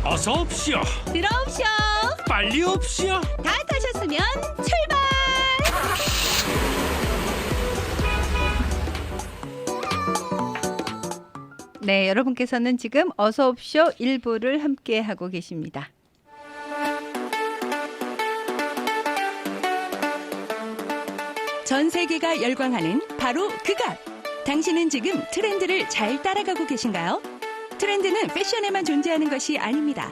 어서 옵시오. 들어옵쇼. 빨리 옵시오. 다 타셨으면 출발. 네, 여러분께서는 지금 어서옵쇼 1부를 함께하고 계십니다. 전 세계가 열광하는 바로 그것. 당신은 지금 트렌드를 잘 따라가고 계신가요? 트렌드는 패션에만 존재하는 것이 아닙니다.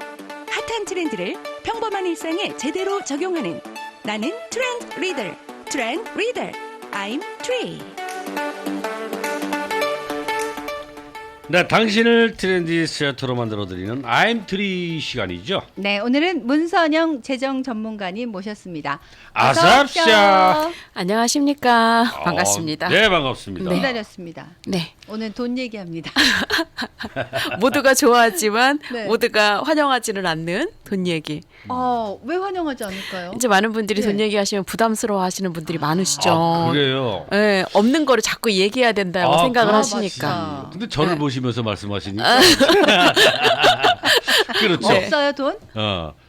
핫한 트렌드를 평범한 일상에 제대로 적용하는 나는 트렌드 리더. 트렌드 리더. I'm Tree. 네, 당신을 트렌디스트로 만들어드리는 I'm Tree 시간이죠. 네, 오늘은 문선영 재정 전문가님 모셨습니다. 어서 옵시오. 안녕하십니까. 반갑습니다. 네, 반갑습니다. 네. 기다렸습니다. 네. 오늘 돈 얘기합니다. 모두가 좋아하지만 네. 모두가 환영하지는 않는 돈 얘기. 왜 환영하지 않을까요? 이제 많은 분들이 네. 돈 얘기하시면 부담스러워 하시는 분들이 많으시죠. 아, 그래요? 네, 없는 거를 자꾸 얘기해야 된다고 생각을 아, 하시니까. 맞다. 근데 저를 네. 보시면서 말씀하시니까. 그렇죠. 네. 없어요 돈?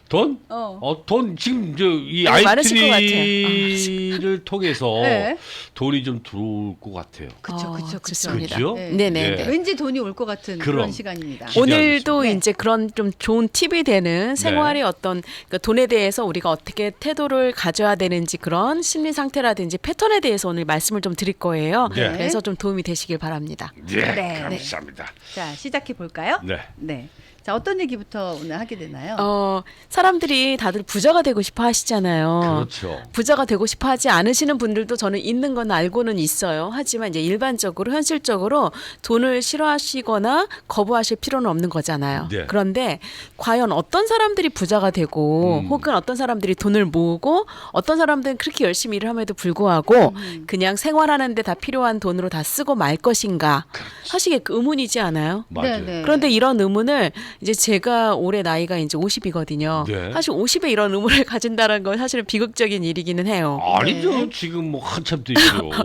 돈? 어. 돈 지금 이 네, 많으실 것 아이트리를 통해서 네. 돈이 좀 들어올 것 같아요. 그쵸. 좋습니다. 그죠? 네. 네네. 네. 왠지 돈이 올 것 같은 그런 그럼. 시간입니다. 기- 오늘도 네. 이제 그런 좀 좋은 팁이 되는 생활의 어떤 그 돈에 대해서 우리가 어떻게 태도를 가져야 되는지 그런 심리 상태라든지 패턴에 대해서 오늘 말씀을 좀 드릴 거예요. 네. 그래서 좀 도움이 되시길 바랍니다. 네, 네. 감사합니다. 자, 시작해 볼까요? 네. 네. 자, 어떤 얘기부터 오늘 하게 되나요? 사람들이 다들 부자가 되고 싶어 하시잖아요. 그렇죠. 부자가 되고 싶어 하지 않으시는 분들도 저는 있는 건 알고는 있어요. 하지만 이제 일반적으로 현실적으로 돈을 싫어하시거나 거부하실 필요는 없는 거잖아요. 네. 그런데 과연 어떤 사람들이 부자가 되고 혹은 어떤 사람들이 돈을 모으고 어떤 사람들은 그렇게 열심히 일을 함에도 불구하고 그냥 생활하는데 다 필요한 돈으로 다 쓰고 말 것인가 하시게 그 의문이지 않아요? 맞아요. 네. 그런데 이런 의문을 이제 제가 올해 나이가 이제 50이거든요. 네. 사실 50에 이런 의문을 가진다는 건 사실은 비극적인 일이기는 해요. 아니죠. 네. 지금 뭐 한참 되죠. 막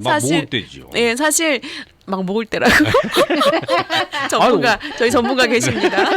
사실- 모을 때죠. 예, 사실 막 먹을 때라고 전문가 저희 전문가 계십니다.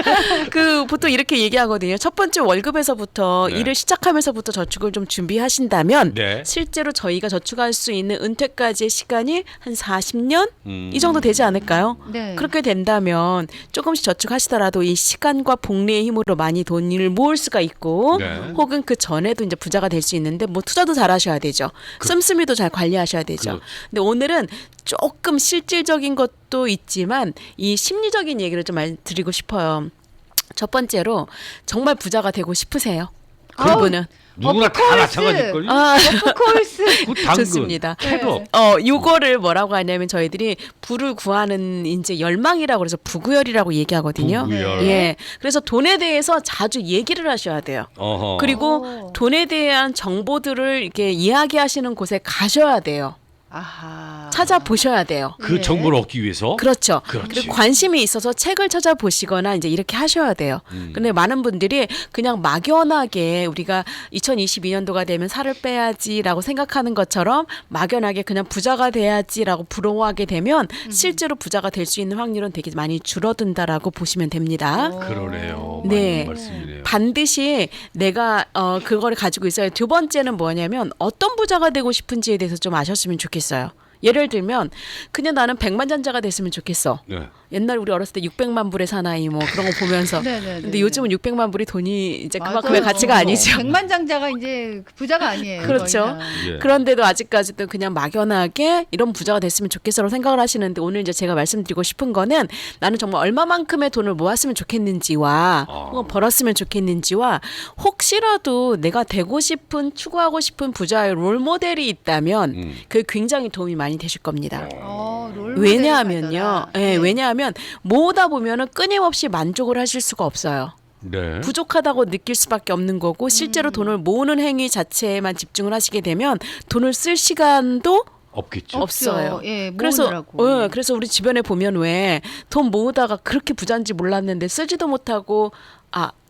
그 보통 이렇게 얘기하거든요. 첫 번째 월급에서부터 네. 일을 시작하면서부터 저축을 좀 준비하신다면 네. 실제로 저희가 저축할 수 있는 은퇴까지의 시간이 한 40년 음. 이 정도 되지 않을까요? 네. 그렇게 된다면 조금씩 저축하시더라도 이 시간과 복리의 힘으로 많이 돈을 모을 수가 있고 네. 혹은 그 전에도 이제 부자가 될 수 있는데 뭐 투자도 잘 하셔야 되죠. 씀씀이도 잘 관리하셔야 되죠. 그렇죠. 근데 오늘은 조금 실질적인 것도 있지만 이 심리적인 얘기를 좀 드리고 싶어요. 첫 번째로 정말 부자가 되고 싶으세요? 그분은 누구나 다 오프코urse. 마찬가지일걸요? 오프코urse. 그 당근, 좋습니다. 캐럿. 요거를 뭐라고 하냐면 저희들이 부를 구하는 이제 열망이라고 그래서 부구열이라고 얘기하거든요. 부구열. 예. 그래서 돈에 대해서 자주 얘기를 하셔야 돼요. 어허. 그리고 오. 돈에 대한 정보들을 이렇게 이야기하시는 곳에 가셔야 돼요. 아하. 찾아보셔야 돼요. 그 네. 정보를 얻기 위해서 그렇죠. 그렇지. 그리고 관심이 있어서 책을 찾아보시거나 이제 이렇게 하셔야 돼요. 근데 많은 분들이 그냥 막연하게 우리가 2022년도가 되면 살을 빼야지라고 생각하는 것처럼 막연하게 그냥 부자가 돼야지라고 부러워하게 되면 실제로 부자가 될 수 있는 확률은 되게 많이 줄어든다라고 보시면 됩니다. 그러네요. 네. 맞는 말씀이네요. 반드시 내가 그거를 가지고 있어요. 두 번째는 뭐냐면 어떤 부자가 되고 싶은지에 대해서 좀 아셨으면 좋겠어요. 예를 들면 그냥 나는 백만장자가 됐으면 좋겠어. 네. 옛날 우리 어렸을 때 600만 불의 사나이 뭐 그런 거 보면서 네네네. 근데 요즘은 600만 불이 돈이 이제 맞아요. 그만큼의 가치가 아니죠. 백만장자가 이제 부자가 아니에요. 그렇죠. 거의 다. 예. 그런데도 아직까지도 그냥 막연하게 이런 부자가 됐으면 좋겠어라고 생각을 하시는데 오늘 이제 제가 말씀드리고 싶은 거는 나는 정말 얼마만큼의 돈을 모았으면 좋겠는지와 혹은 벌었으면 좋겠는지와 혹시라도 내가 되고 싶은 추구하고 싶은 부자의 롤 모델이 있다면 그게 굉장히 도움이 많이 되실 겁니다. 롤 모델을 왜냐하면요. 가져라. 예, 네. 왜냐하면 모으다 보면은 끊임없이 만족을 하실 수가 없어요. 네. 부족하다고 느낄 수밖에 없는 거고 실제로 돈을 모으는 행위 자체에만 집중을 하시게 되면 돈을 쓸 시간도 없겠죠. 없어요. 예, 그래서 모으느라고. 그래서 우리 주변에 보면 왜 돈 모으다가 그렇게 부자인지 몰랐는데 쓰지도 못하고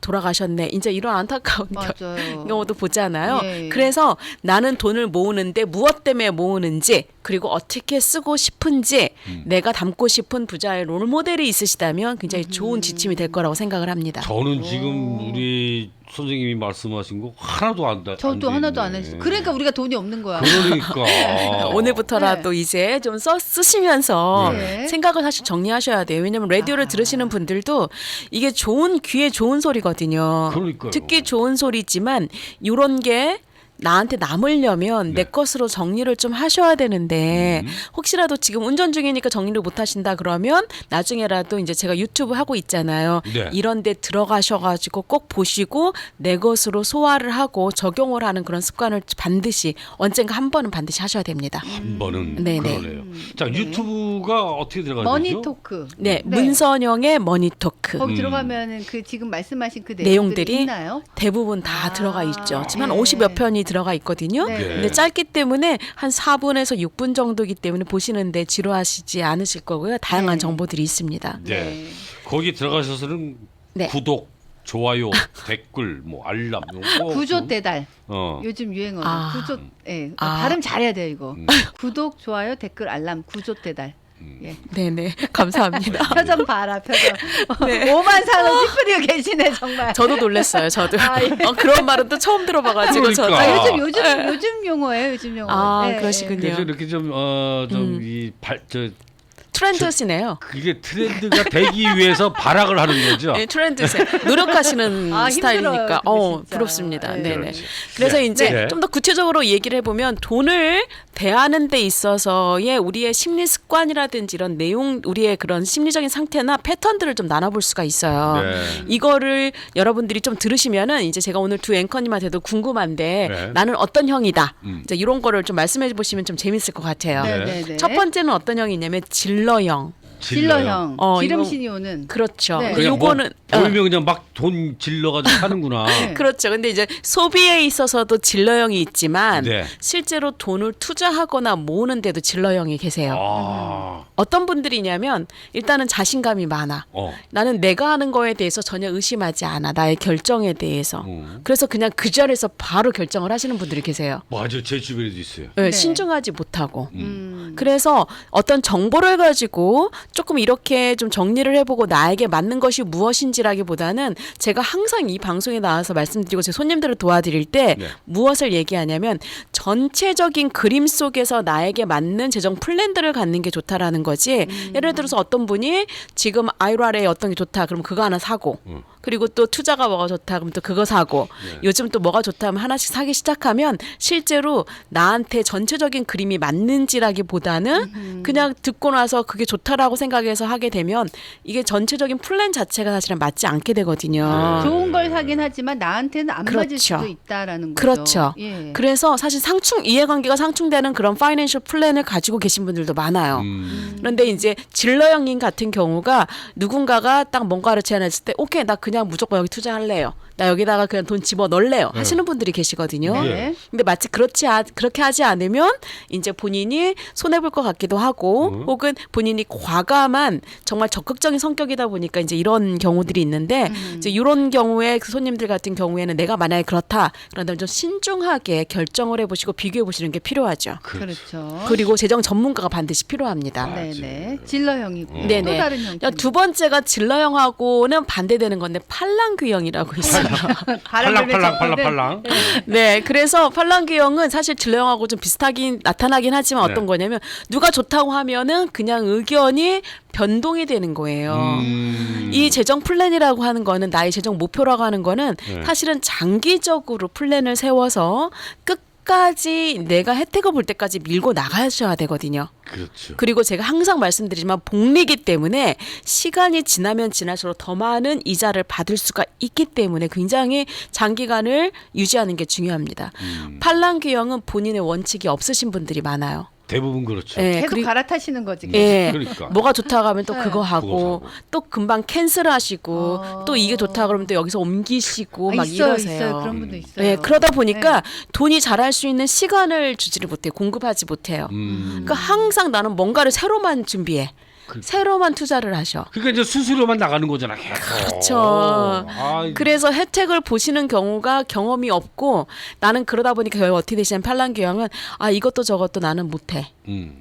돌아가셨네. 이제 이런 안타까운 맞아요. 경우도 보잖아요. 예. 그래서 나는 돈을 모으는데 무엇 때문에 모으는지 그리고 어떻게 쓰고 싶은지 내가 닮고 싶은 부자의 롤모델이 있으시다면 굉장히 좋은 지침이 될 거라고 생각을 합니다. 저는 지금 우리 선생님이 말씀하신 거 하나도 안 돼. 저도 하나도 안 했어요. 그러니까 우리가 돈이 없는 거야. 그러니까 오늘부터라도 이제 좀 쓰시면서 네. 생각을 사실 정리하셔야 돼요. 왜냐면 라디오를 들으시는 분들도 이게 좋은 귀에 좋은 소리거든요. 그러니까요. 듣기 좋은 소리지만 이런 게 나한테 남으려면 내 것으로 정리를 좀 하셔야 되는데 혹시라도 지금 운전 중이니까 정리를 못 하신다 그러면 나중에라도 이제 제가 유튜브 하고 있잖아요. 네. 이런 데 들어가셔가지고 꼭 보시고 내 것으로 소화를 하고 적용을 하는 그런 습관을 반드시 언젠가 한 번은 반드시 하셔야 됩니다. 한 번은 네네. 그러네요. 자, 유튜브가 어떻게 들어가죠? 머니토크. 네, 문선영의 머니토크. 거기 들어가면은 그 지금 말씀하신 그 내용들이 내용들이 있나요? 대부분 다 들어가 있죠. 지금 한 네. 50여 편이 들어가 있거든요. 네. 근데 짧기 때문에 한 4분에서 6분 정도이기 때문에 보시는데 지루하시지 않으실 거고요. 다양한 네. 정보들이 있습니다. 네. 거기 들어가셔서는 네. 구독, 좋아요, 댓글, 뭐 알람, 이거 구조 대달. 어. 요즘 유행어로 아. 구조. 예. 아. 발음 잘해야 돼요 이거. 구독, 좋아요, 댓글, 알람, 구조 대달. 예. 네네. 감사합니다. 표정 봐라 표정. 네. 오만 산을 찌푸리고 계시네 정말. 저도 놀랐어요. 저도. 아, 예. 그런 말은 또 처음 들어봐가지고 저도. 그러니까. 요즘 용어예요 요즘 용어. 아, 예, 그러시군요. 그래서 이렇게 좀이발저 트렌드시네요. 이게 트렌드가 되기 위해서 발악을 하는 거죠. 네, 트렌드세. 노력하시는 아, 스타일이니까. 힘들어요, 근데 진짜. 부럽습니다. 네. 네네. 그렇지. 그래서 네. 이제 네. 좀 더 구체적으로 얘기를 해보면 돈을 대하는 데 있어서의 우리의 심리 습관이라든지 이런 내용, 우리의 그런 심리적인 상태나 패턴들을 좀 나눠볼 수가 있어요. 네. 이거를 여러분들이 좀 들으시면은 이제 제가 오늘 두 앵커님한테도 궁금한데 네. 나는 어떤 형이다. 음. 이런 거를 좀 말씀해 보시면 좀 재밌을 것 같아요. 네. 네네네. 첫 번째는 어떤 형이냐면 질러형. 질러형. 기름신이 오는. 그렇죠. 네. 근데 그냥 요거는 보이면 그냥 막 돈 질러가지고 사는구나. 네. 그렇죠. 근데 이제 소비에 있어서도 질러형이 있지만 네. 실제로 돈을 투자하거나 모으는데도 질러형이 계세요. 아, 어떤 분들이냐면 일단은 자신감이 많아. 나는 내가 하는 거에 대해서 전혀 의심하지 않아. 나의 결정에 대해서. 그래서 그냥 그 자리에서 바로 결정을 하시는 분들이 계세요. 맞아, 제 주변에도 있어요. 네, 네. 신중하지 못하고. 그래서 어떤 정보를 가지고 조금 이렇게 좀 정리를 해보고 나에게 맞는 것이 무엇인지라기보다는 제가 항상 이 방송에 나와서 말씀드리고 제 손님들을 도와드릴 때 네. 무엇을 얘기하냐면 전체적인 그림 속에서 나에게 맞는 재정 플랜들을 갖는 게 좋다라는 거지. 예를 들어서 어떤 분이 지금 IRA에 어떤 게 좋다 그럼 그거 하나 사고 그리고 또 투자가 뭐가 좋다 그럼 또 그거 사고 요즘 또 뭐가 좋다 하면 하나씩 사기 시작하면 실제로 나한테 전체적인 그림이 맞는지라기보다는 그냥 듣고 나서 그게 좋다라고 생각해서 하게 되면 이게 전체적인 플랜 자체가 사실은 맞지 않게 되거든요. 좋은 걸 사긴 하지만 나한테는 안 맞을 그렇죠. 수도 있다라는 거죠. 그렇죠. 예. 그래서 사실 이해관계가 상충되는 그런 파이낸셜 플랜을 가지고 계신 분들도 많아요. 그런데 이제 질러형님 같은 경우가 누군가가 딱 뭔가를 제안했을 때 오케이 나 그냥 무조건 여기 투자할래요. 나 여기다가 그냥 돈 집어 넣을래요. 하시는 분들이 계시거든요. 네. 근데 마치 그렇게 하지 않으면 이제 본인이 손해 볼 것 같기도 하고 혹은 본인이 과감한 정말 적극적인 성격이다 보니까 이제 이런 경우들이 있는데 이제 이런 경우에 그 손님들 같은 경우에는 내가 만약에 그렇다 그런다면 좀 신중하게 결정을 해보시고 비교해 보시는 게 필요하죠. 그렇죠. 그리고 재정 전문가가 반드시 필요합니다. 네네. 질러형이고 또 네네. 다른 형. 두 번째가 질러형하고는 반대되는 건데 팔랑귀형이라고 있어요. 팔랑팔랑. 네, 그래서 팔랑귀형은 사실 질러형하고 좀 비슷하긴 나타나긴 하지만 네. 어떤 거냐면 누가 좋다고 하면은 그냥 의견이 변동이 되는 거예요. 이 재정 플랜이라고 하는 거는 나의 재정 목표라고 하는 거는 네. 사실은 장기적으로 플랜을 세워서 끝까지 내가 혜택을 볼 때까지 밀고 나가셔야 되거든요. 그렇죠. 그리고 제가 항상 말씀드리지만 복리기 때문에 시간이 지나면 지날수록 더 많은 이자를 받을 수가 있기 때문에 굉장히 장기간을 유지하는 게 중요합니다. 팔랑귀형은 본인의 원칙이 없으신 분들이 많아요. 대부분 그렇죠. 예, 계속 그리고 갈아타시는 거지. 예, 그러니까. 뭐가 좋다고 하면 또 네. 그거 하고 그거 사고. 또 금방 캔슬하시고 또 이게 좋다 그러면 또 여기서 옮기시고 막 이러세요. 있어요. 그런 분도 있어요. 예, 그러다 보니까 돈이 자랄 수 있는 시간을 주지를 못해요. 공급하지 못해요. 그러니까 항상 나는 뭔가를 새로만 준비해. 새로만 투자를 하셔. 그러니까 이제 수수료만 나가는 거잖아. 계속. 그렇죠. 그래서 혜택을 보시는 경우가 경험이 없고 나는 그러다 보니까 결국 어떻게 되시냐면 팔랑귀형은 이것도 저것도 나는 못해.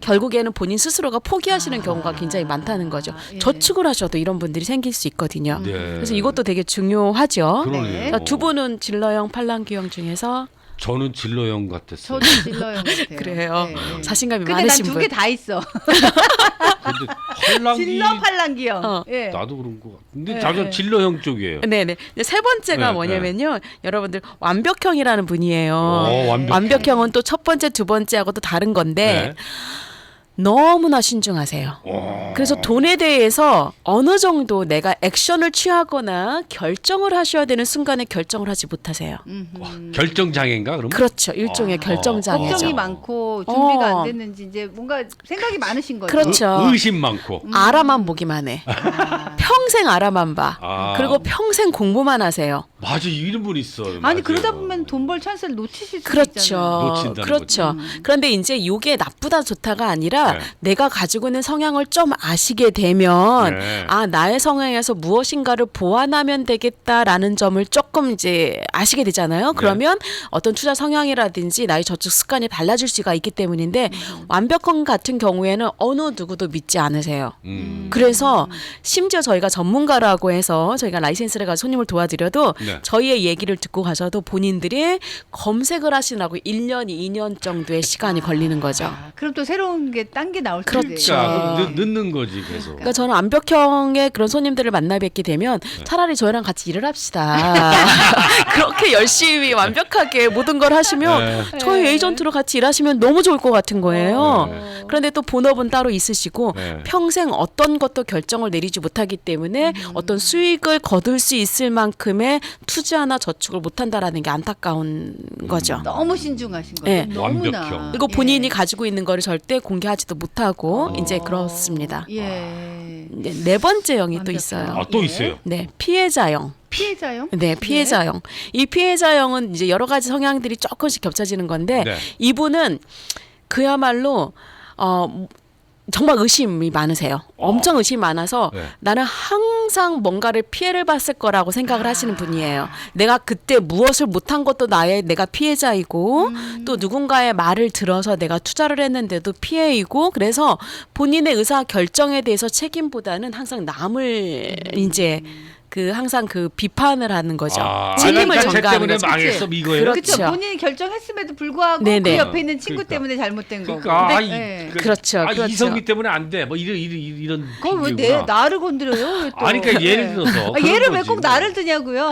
결국에는 본인 스스로가 포기하시는 경우가 굉장히 많다는 거죠. 예. 저축을 하셔도 이런 분들이 생길 수 있거든요. 네. 그래서 이것도 되게 중요하죠. 그러네요. 자, 두 분은 진러형, 팔랑귀형 중에서 저는 진로형 같았어요. 저도 진러형 같아요. 그래요. 네. 자신감이 근데 난 많으신 두 분. 개 다 있어. 근데 팔랑귀 진러 팔랑귀형. 예. 나도 그런 거 같아. 근데 네, 저는 네. 진로형 쪽이에요. 네네. 이제 세 번째가 네, 뭐냐면요. 여러분들 완벽형이라는 분이에요. 완벽형. 완벽형은 또 첫 번째, 두 번째하고 또 다른 건데 네. 너무나 신중하세요. 그래서 돈에 대해서 어느 정도 내가 액션을 취하거나 결정을 하셔야 되는 순간에 결정을 하지 못하세요. 결정 장애인가 그럼? 그렇죠. 일종의 결정장애죠. 걱정이 많고 준비가 어. 안 됐는지 이제 뭔가 생각이 많으신 거죠. 그렇죠. 의심 많고. 알아만 보기만 해. 평생 알아만 봐. 아. 그리고 평생 공부만 하세요. 맞아 이런 분 있어. 아니 맞아요. 그러다 보면 돈 벌 찬스를 놓치실 수도 그렇죠. 있잖아요. 놓친다는 그렇죠. 그런데 이제 이게 나쁘다 좋다가 아니라 네. 내가 가지고 있는 성향을 좀 아시게 되면 네. 나의 성향에서 무엇인가를 보완하면 되겠다라는 점을 조금 이제 아시게 되잖아요. 그러면 어떤 투자 성향이라든지 나의 저축 습관이 달라질 수가 있기 때문인데 완벽형 같은 경우에는 어느 누구도 믿지 않으세요. 그래서 심지어 저희가 전문가라고 해서 저희가 라이센스를 가서 손님을 도와드려도 네. 저희의 얘기를 듣고 가셔도 본인들이 검색을 하시라고 1년, 2년 정도의 시간이 걸리는 거죠. 그럼 또 새로운 게 딴 게 나올 그렇죠. 텐데. 그러니까 늦는 거지 계속. 그러니까 저는 완벽형의 그런 손님들을 만나 뵙게 되면 차라리 저희랑 같이 일을 합시다. 그렇게 열심히 완벽하게 모든 걸 하시면 저희 에이전트로 같이 일하시면 너무 좋을 것 같은 거예요. 그런데 또 본업은 따로 있으시고 네. 평생 어떤 것도 결정을 내리지 못하기 때문에 어떤 수익을 거둘 수 있을 만큼의 투자나 저축을 못한다라는 게 안타까운 거죠. 너무 신중하신 거죠. 네. 너무나. 완벽형. 그리고 본인이 예. 가지고 있는 거를 절대 공개하지도 못하고 이제 그렇습니다. 예. 이제 네 번째 형이 또 완벽형. 있어요. 또 예. 있어요. 네, 피해자형. 피해자형? 네, 피해자형. 이 피해자형은 이제 여러 가지 성향들이 조금씩 겹쳐지는 건데 네. 이분은 그야말로 정말 의심이 많으세요. 엄청 의심이 많아서 네. 나는 항상 뭔가를 피해를 봤을 거라고 생각을 하시는 분이에요. 내가 그때 무엇을 못한 것도 내가 피해자이고 또 누군가의 말을 들어서 내가 투자를 했는데도 피해이고 그래서 본인의 의사 결정에 대해서 책임보다는 항상 남을 이제 항상 비판을 하는 거죠. 책임을 그러니까 쟤 전가하는 때문에 거죠. 망했어 이거예요. 그렇죠. 그렇죠. 본인이 결정했음에도 불구하고 네네. 그 옆에 있는 친구 그러니까. 때문에 잘못된 거고. 그러니까 네. 그렇죠, 그렇죠. 이성기 때문에 안 돼. 뭐 이런. 그걸 왜 핑계구나. 나를 건드려요? 왜 또? 아니 그러니까 예를 들어서. 얘를 그런 왜 거지, 꼭 뭐. 나를 드냐고요?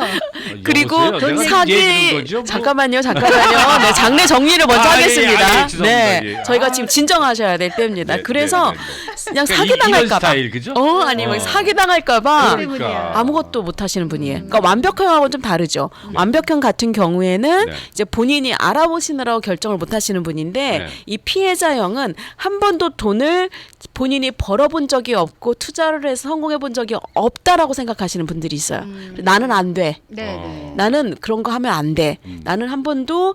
그리고 여보세요? 내가 사기 얘기하는 거죠, 뭐. 잠깐만요. 네, 장례 정리를 먼저 아, 예, 하겠습니다. 예, 죄송합니다. 네, 예. 저희가 지금 진정하셔야 될 때입니다. 네, 그래서 네, 네. 그냥 그러니까 사기 이런 당할까봐. 스타일, 그죠? 아니면 사기 당할까봐 때문이야. 아무것도 못 하시는 분이에요. 그러니까 완벽형하고는 좀 다르죠. 완벽형 같은 경우에는 네. 이제 본인이 알아보시느라고 결정을 못 하시는 분인데 네. 이 피해자형은 한 번도 돈을 본인이 벌어본 적이 없고 투자를 해서 성공해 본 적이 없다라고 생각하시는 분들이 있어요. 나는 안 돼. 네. 나는 그런 거 하면 안 돼. 나는 한 번도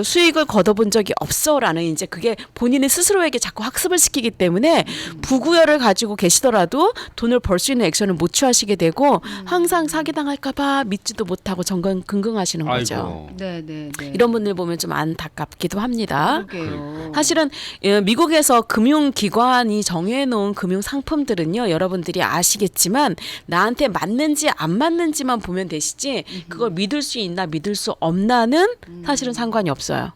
수익을 거둬본 적이 없어라는 이제 그게 본인의 스스로에게 자꾸 학습을 시키기 때문에 부구열을 가지고 계시더라도 돈을 벌 수 있는 액션을 못 취하시게 되고 항상 사기당할까봐 믿지도 못하고 정근긍긍하시는 거죠. 아이고. 네. 이런 분들 보면 좀 안타깝기도 합니다. 그러게요. 사실은 미국에서 금융기관이 정해놓은 금융 상품들은요, 여러분들이 아시겠지만 나한테 맞는지 안 맞는지만 보면 되시지 그걸 믿을 수 있나 믿을 수 없나는 사실은 상관이 없어요.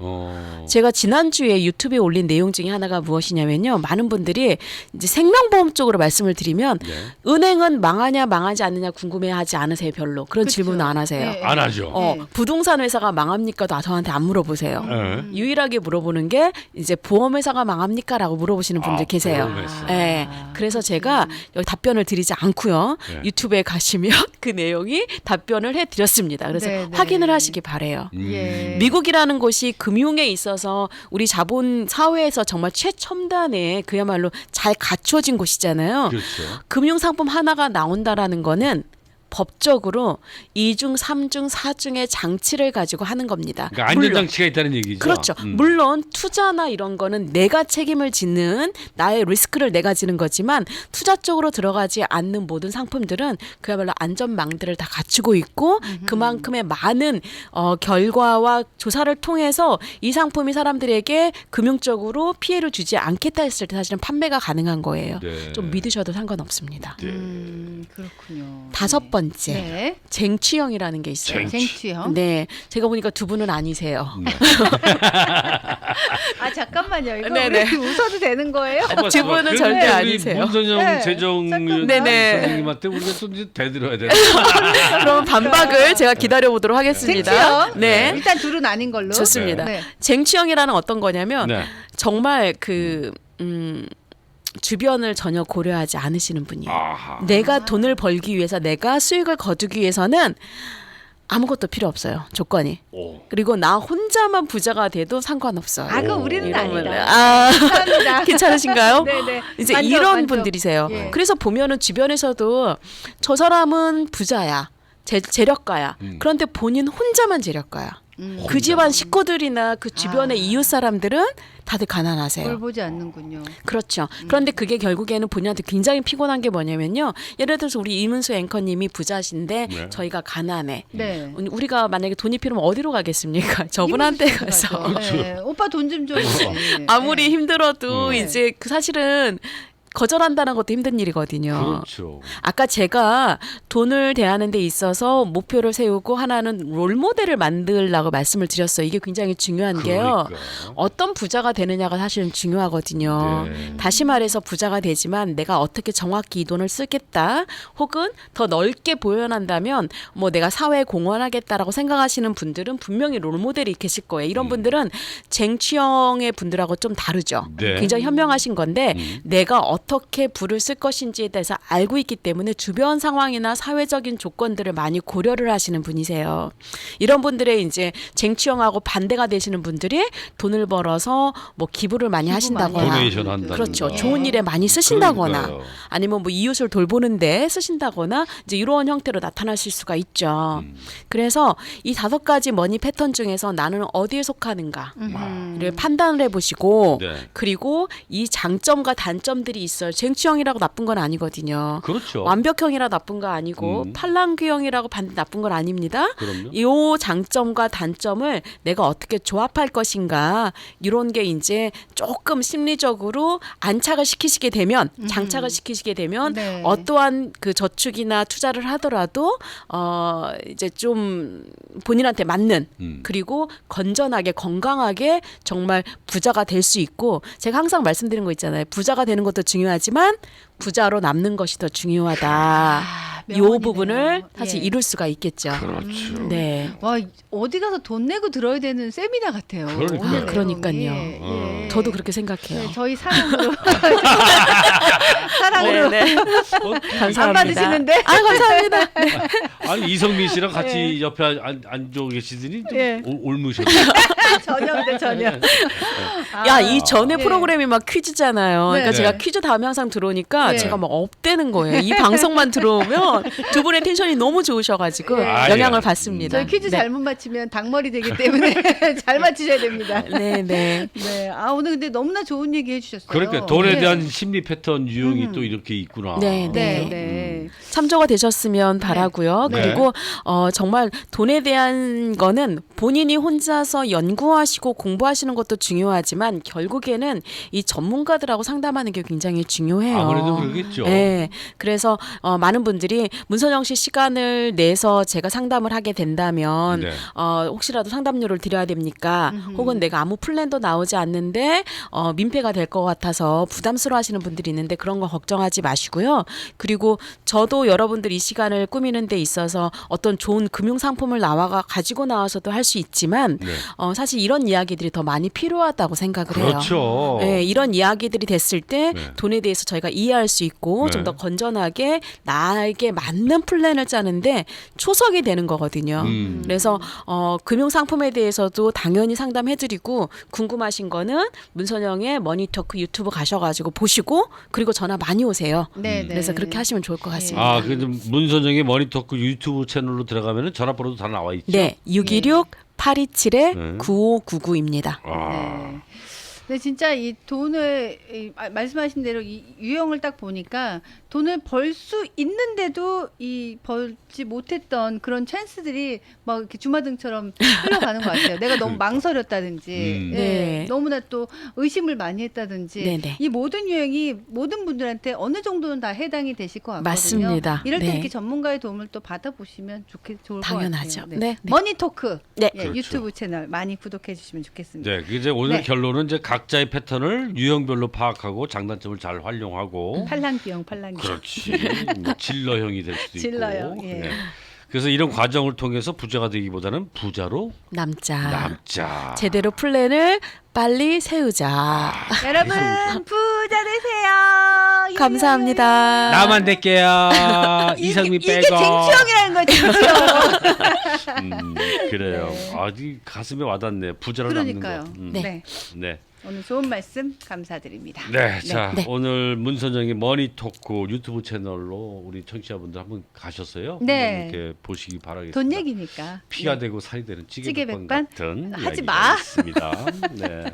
제가 지난주에 유튜브에 올린 내용 중에 하나가 무엇이냐면요, 많은 분들이 이제 생명보험 쪽으로 말씀을 드리면 은행은 망하냐 망하지 않느냐 궁금해하지 않으세요. 별로 그런 그쵸. 질문 안 하세요. 네. 안 하죠. 네. 부동산 회사가 망합니까? 저한테 안 물어보세요. 네. 유일하게 물어보는 게 이제 보험회사가 망합니까?라고 물어보시는 분들 계세요. 보험회사. 네. 그래서 제가 여기 답변을 드리지 않고요. 네. 유튜브에 가시면 그 내용이 답변을 해드렸습니다. 그래서 네, 네. 확인을 하시기 바래요. 예. 미국이라는 곳이 금융에 있어서 우리 자본 사회에서 정말 최첨단의 그야말로 잘 갖춰진 곳이잖아요. 그렇죠. 금융 상품 하나가 나온다라는 거는 법적으로 2중, 3중, 4중의 장치를 가지고 하는 겁니다. 그러니까 안전장치가 있다는 얘기죠. 그렇죠. 물론 투자나 이런 거는 내가 책임을 짓는 나의 리스크를 내가 지는 거지만 투자 쪽으로 들어가지 않는 모든 상품들은 그야말로 안전망들을 다 갖추고 있고 그만큼의 많은 결과와 조사를 통해서 이 상품이 사람들에게 금융적으로 피해를 주지 않겠다 했을 때 사실은 판매가 가능한 거예요. 네. 좀 믿으셔도 상관없습니다. 그렇군요. 5번째, 네. 쟁취형이라는 게 있어요. 쟁취형. 네, 제가 보니까 두 분은 아니세요. 아 잠깐만요. 이거 네네. 우리 웃어도 되는 거예요? 두 분은 절대 아니세요. 문선영 네. 재정위원 네네. 선생님한테 우리가 또 이제 대들어야 돼. 그럼 반박을 제가 기다려 보도록 하겠습니다. 쟁취형. 네. 일단 둘은 아닌 걸로. 좋습니다. 네. 쟁취형이라는 어떤 거냐면 네. 정말 주변을 전혀 고려하지 않으시는 분이에요. 아하. 내가 돈을 벌기 위해서 내가 수익을 거두기 위해서는 아무것도 필요 없어요. 조건이. 오. 그리고 나 혼자만 부자가 돼도 상관없어요. 아, 그 우리는 이러면 아니다. 아, 감사합니다. 괜찮으신가요? 네네. 이제 만족, 이런 만족. 분들이세요. 예. 그래서 보면은 주변에서도 저 사람은 부자야. 재력가야. 그런데 본인 혼자만 재력가야. 그 집안 식구들이나 그 주변의 이웃 사람들은 다들 가난하세요. 그걸 보지 않는군요. 그렇죠. 그런데 그게 결국에는 본인한테 굉장히 피곤한 게 뭐냐면요. 예를 들어서 우리 이문수 앵커님이 부자신데 네. 저희가 가난해. 네. 우리가 만약에 돈이 필요하면 어디로 가겠습니까? 저분한테 이모부 가서. 가죠. 네. 오빠 돈 좀 줘. 아무리 힘들어도 네. 이제 그 사실은 거절한다는 것도 힘든 일이거든요. 그렇죠. 아까 제가 돈을 대하는 데 있어서 목표를 세우고 하나는 롤모델을 만들라고 말씀을 드렸어요. 이게 굉장히 중요한 게요. 그러니까. 어떤 부자가 되느냐가 사실은 중요하거든요. 네. 다시 말해서 부자가 되지만 내가 어떻게 정확히 이 돈을 쓰겠다 혹은 더 넓게 보연한다면 뭐 내가 사회에 공헌하겠다라고 생각하시는 분들은 분명히 롤모델이 계실 거예요. 이런 분들은 쟁취형의 분들하고 좀 다르죠. 네. 굉장히 현명하신 건데 내가 어떻게 부를 쓸 것인지에 대해서 알고 있기 때문에 주변 상황이나 사회적인 조건들을 많이 고려를 하시는 분이세요. 이런 분들의 이제 쟁취형하고 반대가 되시는 분들이 돈을 벌어서 뭐 기부를 많이 기부 하신다거나 많이 도네이션 한다든가. 그렇죠. 좋은 일에 많이 쓰신다거나 그러니까요. 아니면 뭐 이웃을 돌보는데 쓰신다거나 이제 이런 형태로 나타나실 수가 있죠. 그래서 이 5가지 머니 패턴 중에서 나는 어디에 속하는가 를 판단을 해보시고 네. 그리고 이 장점과 단점들이 있어요. 쟁취형이라고 나쁜 건 아니거든요. 그렇죠. 완벽형이라 나쁜 거 아니고 팔랑귀형이라고 반드 나쁜 건 아닙니다. 그럼요. 이 장점과 단점을 내가 어떻게 조합할 것인가 이런 게 이제 조금 심리적으로 안착을 시키시게 되면 장착을 시키시게 되면 네. 어떠한 그 저축이나 투자를 하더라도 이제 좀 본인한테 맞는 그리고 건전하게 건강하게 정말 부자가 될 수 있고 제가 항상 말씀드린 거 있잖아요. 부자가 되는 것도 중요하지만 부자로 남는 것이 더 중요하다. 이 명언이네요. 부분을 사실 예. 이룰 수가 있겠죠. 그렇죠. 네. 와 어디 가서 돈 내고 들어야 되는 세미나 같아요. 그러니까요. 오늘 그러니까요. 내용이. 예. 저도 그렇게 생각해요. 네, 저희 사랑으로 사랑으로 네, 네. 감사합니다. 안 받으시는데? 아, 감사합니다. 아니 이성민 씨랑 같이 예. 옆에 앉아 계시더니 좀 예. 올무셨네. 전혀인데 전혀. 야, 이 전에 예. 프로그램이 막 퀴즈잖아요. 그러니까 네. 제가 퀴즈 다음에 항상 들어오니까 네. 제가 막 업되는 거예요. 이 방송만 들어오면 두 분의 텐션이 너무 좋으셔가지고 아, 영향을 예. 받습니다. 저희 퀴즈 네. 잘못 맞히면 닭머리 되기 때문에 잘 맞히셔야 됩니다. 네, 네. 네. 아 오늘 근데 너무나 좋은 얘기 해주셨어요. 그러니까 돈에 네. 대한 심리 패턴 유형이 또 이렇게 있구나. 네, 네, 네. 참조가 되셨으면 바라고요. 네. 그리고 정말 돈에 대한 거는 본인이 혼자서 연구하시고 공부하시는 것도 중요하지만 결국에는 이 전문가들하고 상담하는 게 굉장히 중요해요. 아무래도 그러겠죠. 네. 그래서 많은 분들이 문선영 씨 시간을 내서 제가 상담을 하게 된다면 네. 혹시라도 상담료를 드려야 됩니까? 혹은 내가 아무 플랜도 나오지 않는데 민폐가 될 것 같아서 부담스러워하시는 분들이 있는데 그런 거 걱정하지 마시고요. 그리고 저도 여러분들 이 시간을 꾸미는 데 있어서 어떤 좋은 금융 상품을 가지고 나와서도 할 수 있지만 네. 사실 이런 이야기들이 더 많이 필요하다고 생각을 해요. 그렇죠. 네, 이런 이야기들이 됐을 때 네. 돈에 대해서 저희가 이해할 수 있고 네. 좀 더 건전하게 나에게 맞는 플랜을 짜는데 초석이 되는 거거든요. 그래서 금융 상품에 대해서도 당연히 상담해드리고 궁금하신 거는 문선영의 머니토크 유튜브 가셔가지고 보시고 그리고 전화 많이 오세요. 네, 네. 그래서 그렇게 하시면 좋을 것 같아요. 맞습니다. 아, 그 문선정의 머니토크 유튜브 채널로 들어가면은 전화번호도 다 나와 있죠. 네, 626-827-9599입니다. 아, 근데 진짜 이 돈을 말씀하신 대로 이 유형을 딱 보니까 돈을 벌 수 있는데도 이 벌지 못했던 그런 찬스들이 막 이렇게 주마등처럼 흘러가는 것 같아요. 내가 너무 망설였다든지, 예, 네. 너무나 또 의심을 많이 했다든지, 네네. 이 모든 유형이 모든 분들한테 어느 정도는 다 해당이 되실 것 같거든요. 맞습니다. 이럴 때 네. 이렇게 전문가의 도움을 또 받아보시면 좋을 당연하죠. 것 같아요. 네, 네. 머니토크 네. 예, 그렇죠. 유튜브 채널 많이 구독해 주시면 좋겠습니다. 네, 이제 오늘 네. 결론은 이제 각자의 패턴을 유형별로 파악하고 장단점을 잘 활용하고 팔랑귀형, 팔랑귀. 그렇지. 뭐 질러형이 될 수도 질러형, 있고. 예. 네. 그래서 이런 과정을 통해서 부자가 되기보다는 부자로 남자. 남자. 제대로 플랜을 빨리 세우자. 여러분 부자 되세요. 감사합니다. 나만 될게요. 이성민 이게 빼고. 쟁취형이라는 거죠. 그래요. 네. 아주 가슴에 와닿네. 부자로 남는 그러니까요. 거. 네. 네. 오늘 좋은 말씀 감사드립니다. 네, 자 네. 오늘 문선정의 머니토크 유튜브 채널로 우리 청취자분들 한번 가셨어요? 네. 한번 이렇게 보시기 바라겠습니다. 돈 얘기니까. 피가 네. 되고 살이 되는 찌개 찌개백반 백반? 같은 하지 이야기가 마. 있습니다. 네.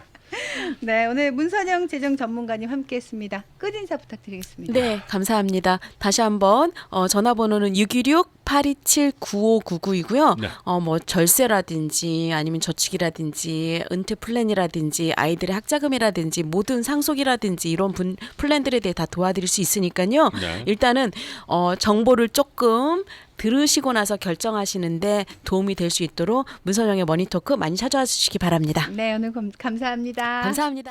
네, 오늘 문선영 재정 전문가님 함께했습니다. 끝 인사 부탁드리겠습니다. 네, 감사합니다. 다시 한번 전화번호는 626-827-9599이고요. 네. 뭐 절세라든지 아니면 저축이라든지 은퇴 플랜이라든지 아이들의 학자금이라든지 모든 상속이라든지 이런 플랜들에 대해 다 도와드릴 수 있으니까요. 네. 일단은 정보를 조금 들으시고 나서 결정하시는데 도움이 될 수 있도록 문선영의 머니토크 많이 찾아와 주시기 바랍니다. 네, 오늘 감사합니다. 감사합니다.